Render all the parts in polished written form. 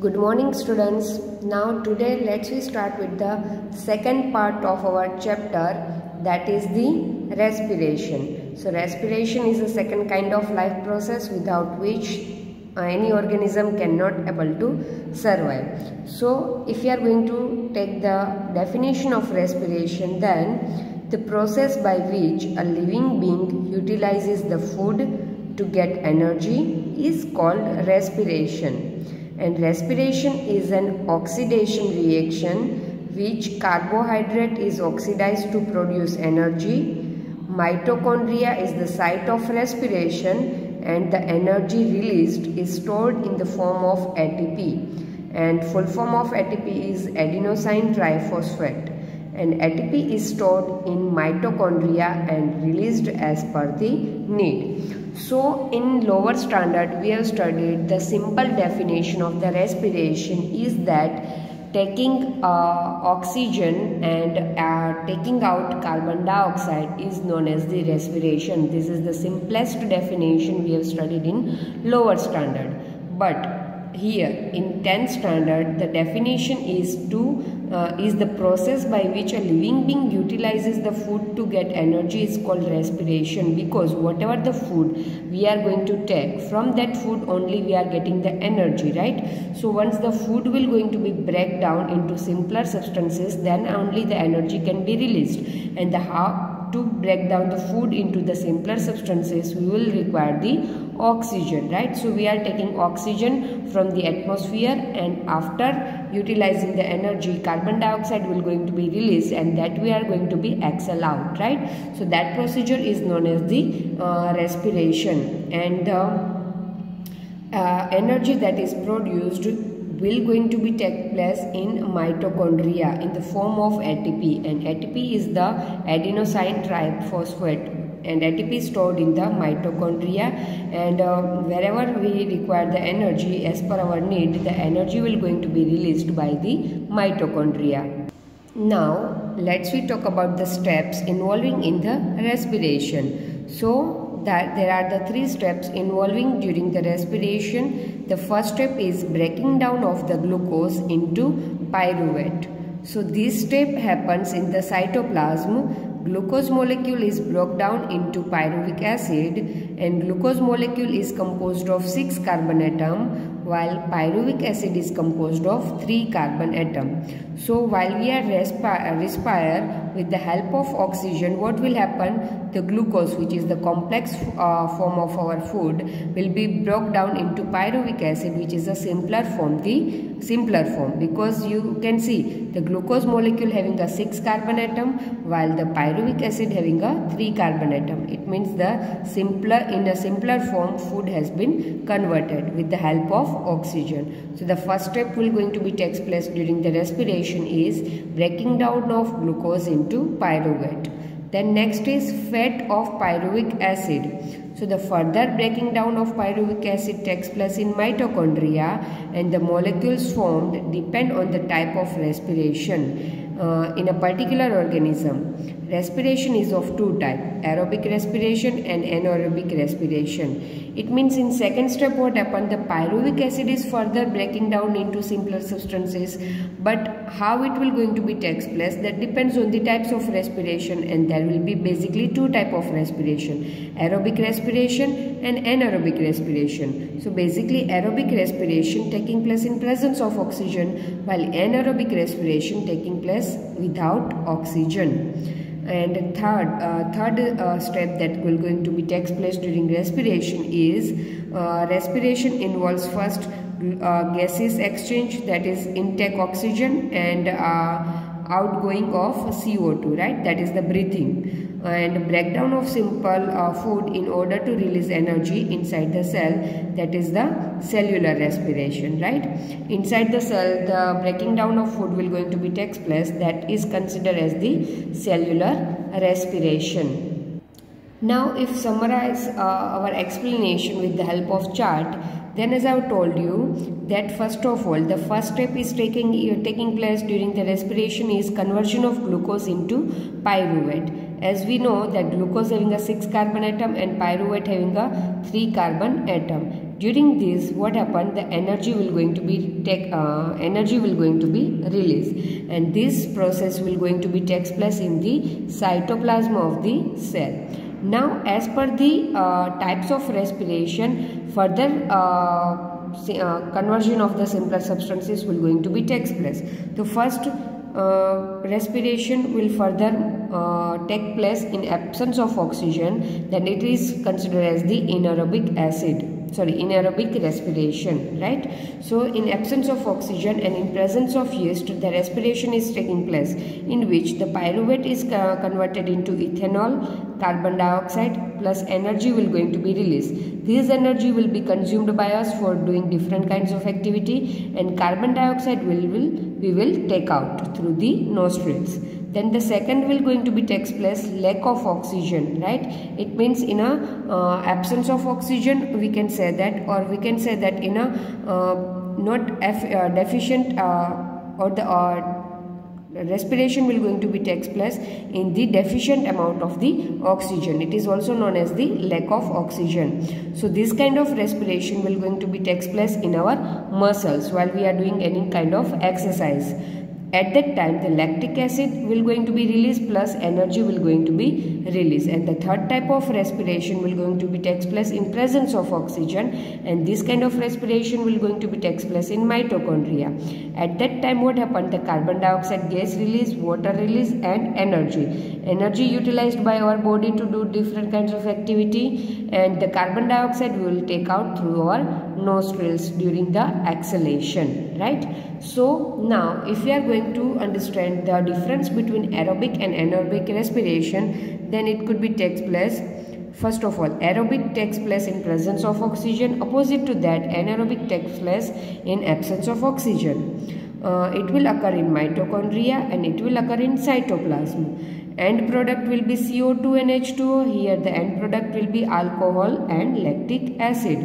Good morning students. Now today let's start with the second part of our chapter, that is the respiration. So respiration is the second kind of life process without which any organism cannot able to survive. So if you are going to take the definition of respiration, then the process by which a living being utilizes the food to get energy is called respiration. And respiration is an oxidation reaction which carbohydrate is oxidized to produce energy. Mitochondria is the site of respiration and the energy released is stored in the form of ATP. And full form of ATP is adenosine triphosphate. And ATP is stored in mitochondria and released as per the need. So in lower standard we have studied the simple definition of the respiration is that taking oxygen and taking out carbon dioxide is known as the respiration. This is the simplest definition we have studied in lower standard. But here in 10th standard the definition is the process by which a living being utilizes the food to get energy is called respiration, because whatever the food we are going to take, from that food only we are getting the energy, right? So once the food will going to be break down into simpler substances, then only the energy can be released. And how to break down the food into the simpler substances, we will require the oxygen, right? So we are taking oxygen from the atmosphere, and after utilizing the energy, carbon dioxide will going to be released, and that we are going to be exhale out, right? So that procedure is known as the respiration. And the energy that is produced will going to be take place in mitochondria in the form of ATP, and ATP is the adenosine triphosphate, and ATP is stored in the mitochondria, and wherever we require the energy as per our need, the energy will going to be released by the mitochondria. Now let's talk about the steps involving in the respiration. So that there are the three steps involving during the respiration. The first step is breaking down of the glucose into pyruvate. So this step happens in the cytoplasm. Glucose molecule is broken down into pyruvic acid, and glucose molecule is composed of 6 carbon atom, while pyruvic acid is composed of 3 carbon atom. So while we are respire with the help of oxygen, what will happen? The glucose, which is the complex form of our food, will be broken down into pyruvic acid, which is a simpler form, because you can see the glucose molecule having a 6 carbon atom, while the pyruvic acid having a 3 carbon atom. It means in a simpler form food has been converted with the help of oxygen. So the first step will going to be takes place during the respiration is breaking down of glucose into pyruvate. Then next is fat of pyruvic acid. So the further breaking down of pyruvic acid takes place in mitochondria, and the molecules formed depend on the type of respiration in a particular organism. Respiration is of two types, aerobic respiration and anaerobic respiration. It means in second step what happened, the pyruvic acid is further breaking down into simpler substances, but how it will going to be takes place, that depends on the types of respiration, and there will be basically two type of respiration, aerobic respiration and anaerobic respiration. So basically aerobic respiration taking place in presence of oxygen, while anaerobic respiration taking place without oxygen. And third step that will going to be takes place during respiration is respiration involves first gaseous exchange, that is intake oxygen, and outgoing of CO2, right? That is the breathing, and breakdown of simple food in order to release energy inside the cell, that is the cellular respiration, right? Inside the cell the breaking down of food will going to be takes place, that is considered as the cellular respiration. Now if summarize our explanation with the help of chart, then as I have told you that first of all the first step is taking place during the respiration is conversion of glucose into pyruvate. As we know that glucose having a 6 carbon atom and pyruvate having a 3 carbon atom. During this, what happened? The energy will going to be released, and this process will going to be takes place in the cytoplasm of the cell. Now, as per the types of respiration, further conversion of the simpler substances will going to be takes place. The first respiration will further take place in absence of oxygen, then it is considered as the anaerobic respiration, right? So in absence of oxygen and in presence of yeast, the respiration is taking place, in which the pyruvate is converted into ethanol, carbon dioxide plus energy will going to be released. This energy will be consumed by us for doing different kinds of activity, and carbon dioxide we will take out through the nostrils. Then the second will going to be takes place lack of oxygen, right? It means in a absence of oxygen we can say that, or we can say that in a deficient or the respiration will going to be takes place in the deficient amount of the oxygen. It is also known as the lack of oxygen. So this kind of respiration will going to be takes place in our muscles while we are doing any kind of exercise. At that time, the lactic acid will going to be released plus energy will going to be released. And the third type of respiration will going to be takes place in presence of oxygen, and this kind of respiration will going to be takes place in mitochondria. At that time, what happened? The carbon dioxide gas release, water release, and energy utilized by our body to do different kinds of activity, and the carbon dioxide we will take out through our nostrils during the exhalation, right? So now if we are going to understand the difference between aerobic and anaerobic respiration, then it could be takes place. First of all, aerobic takes place in presence of oxygen. Opposite to that, anaerobic takes place in absence of oxygen. It will occur in mitochondria and it will occur in cytoplasm. End product will be CO2 and H2O. Here the end product will be alcohol and lactic acid.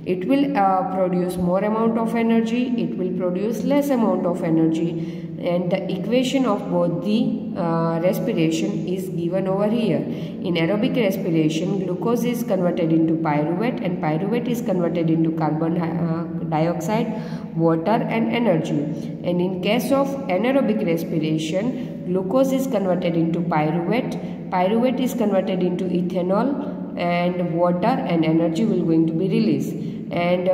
It will produce more amount of energy, it will produce less amount of energy, and the equation of both the respiration is given over here. In aerobic respiration, glucose is converted into pyruvate, and pyruvate is converted into carbon dioxide, water, and energy. And in case of anaerobic respiration, glucose is converted into pyruvate is converted into ethanol, and water and energy will going to be released. And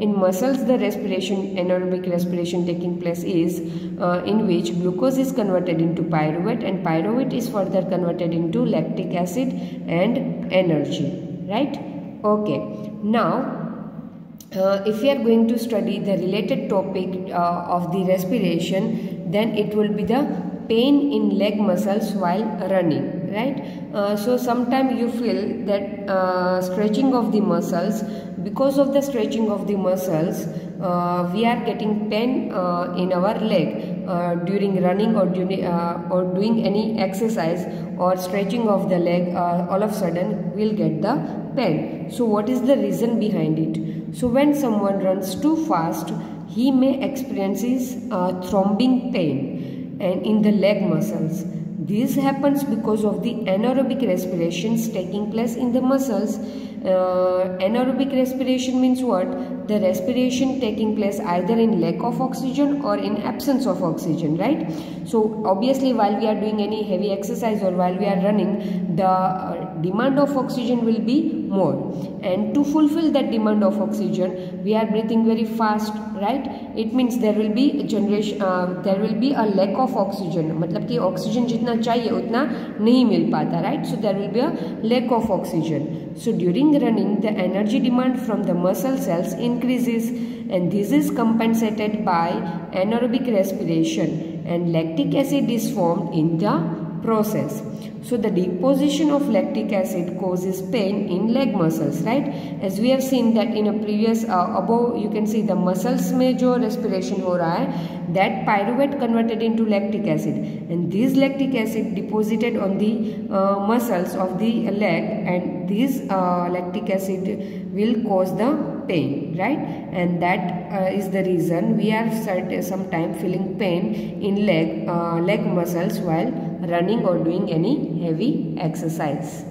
in muscles, the respiration, anaerobic respiration taking place is in which glucose is converted into pyruvate, and pyruvate is further converted into lactic acid and energy, right? Okay, now if we are going to study the related topic of the respiration, then it will be the pain in leg muscles while running, right? So sometimes you feel that stretching of the muscles. Because of the stretching of the muscles, we are getting pain in our leg during running or doing any exercise or stretching of the leg. All of a sudden we'll get the pain. So what is the reason behind it? So when someone runs too fast, he may experience thrombing pain and in the leg muscles. This happens because of the anaerobic respirations taking place in the muscles. Anaerobic respiration means what? The respiration taking place either in lack of oxygen or in absence of oxygen, right? So obviously while we are doing any heavy exercise or while we are running, the demand of oxygen will be more, and to fulfill that demand of oxygen we are breathing very fast, right? It means there will be there will be a lack of oxygen, मतलब कि oxygen जितना चाहिए उतना नहीं मिल पाता, right? So there will be a lack of oxygen. So during running, the energy demand from the muscle cells increases, and this is compensated by anaerobic respiration, and lactic acid is formed in the process. So the deposition of lactic acid causes pain in leg muscles, right? As we have seen that in a previous above, you can see the muscles में जो respiration हो रहा है, that pyruvate converted into lactic acid, and this lactic acid deposited on the muscles of the leg, and this lactic acid will cause the pain, right? And that is the reason we are sometimes feeling pain in leg muscles while running or doing any heavy exercise.